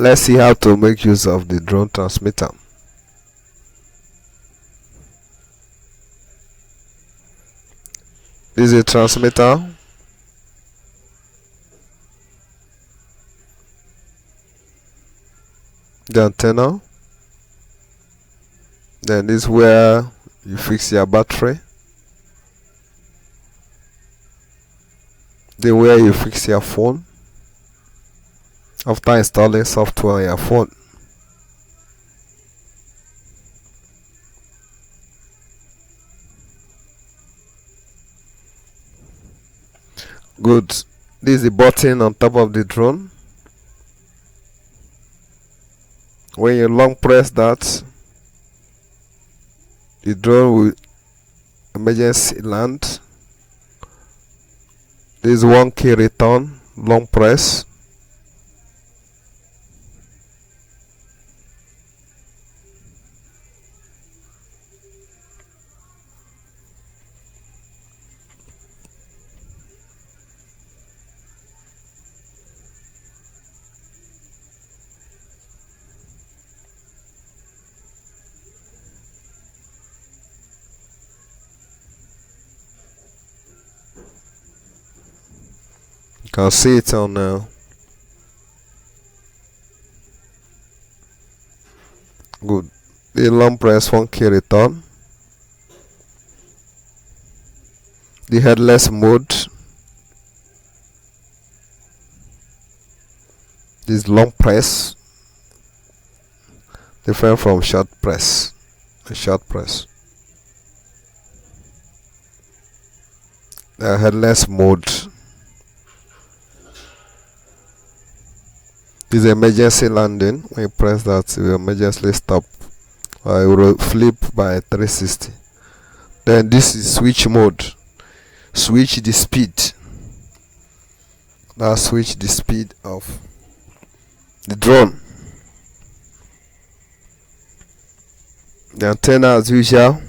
let's see how to make use of the drone transmitter. This is a transmitter. The antenna. Then this is where you fix your battery. Then where you fix your phone after installing software on your phone. Good. This is the button on top of the drone. When you long press that, the drone will emergency land. This is 1 key return, long press. You can see it on good. The long press 1 key return. The headless mode. This long press different from short press. A short press. The headless mode. This is emergency landing. When you press that, it will emergency stop, or it will flip by 360. Then this is switch mode. Switch the speed. Now switch the speed of the drone. The antenna as usual.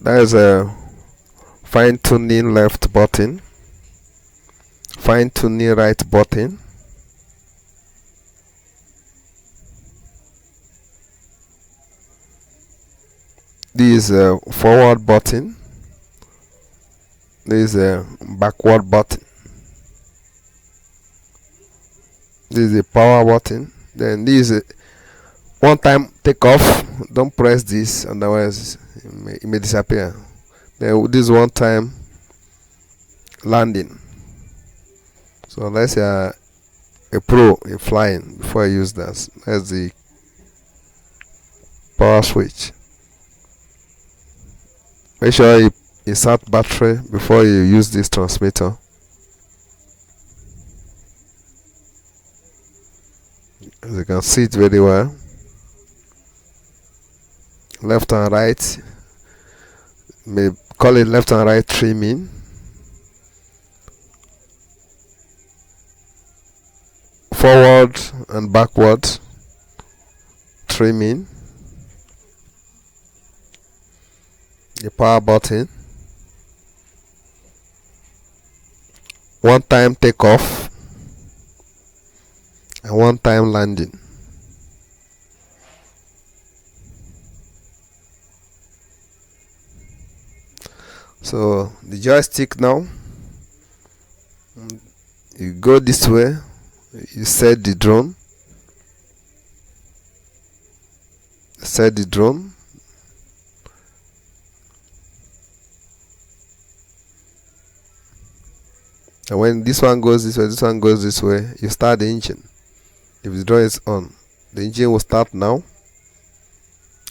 There is a fine tuning left button, fine tuning right button. This is a forward button. This is a backward button. This is a power button. Then this is a one time take off. Don't press this, otherwise it may disappear. Then this one time landing. So let's say a pro in flying before I use that. That's the power switch. Make sure you insert battery before you use this transmitter. As you can see it very well. Left and right, may call it left and right trimming. Forward and backward trimming. The power button. One time takeoff and one time landing. So the joystick now, you go this way, you set the drone, and when this one goes this way, this one goes this way, you start the engine. If the drone is on, the engine will start now.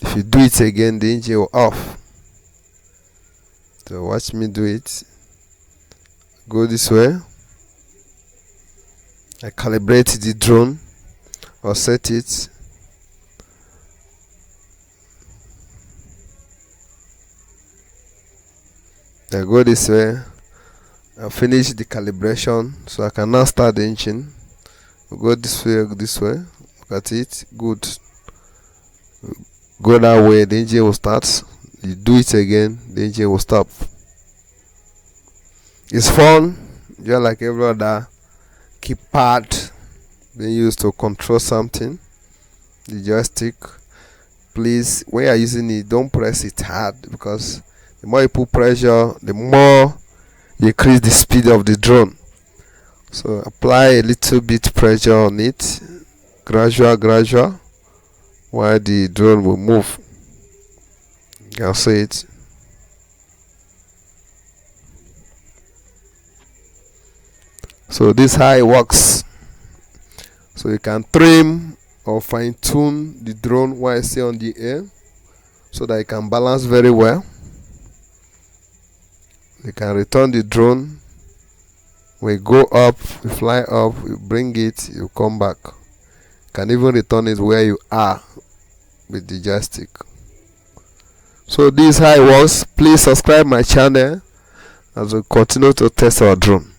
If you do it again, the engine will off. So watch me do it. Go this way. I calibrate the drone or set it. I go this way. I finish the calibration, so I can now start the engine. Go this way, Look at it. Good. Go that way, the engine will start. you do it again, the engine will stop. It's fun, just like every other keypad being used to control something. The joystick, please, when you're using it, don't press it hard, because the more you put pressure, the more you increase the speed of the drone. So apply a little bit pressure on it, gradual, while the drone will move. You can see it. So this is how it works. So you can trim or fine tune the drone while it's still on the air, so that it can balance very well. You can return the drone. When you go up, you fly up, you bring it, you come back. You can even return it where you are with the joystick. So this is how it works. Please subscribe my channel as we continue to test our drone.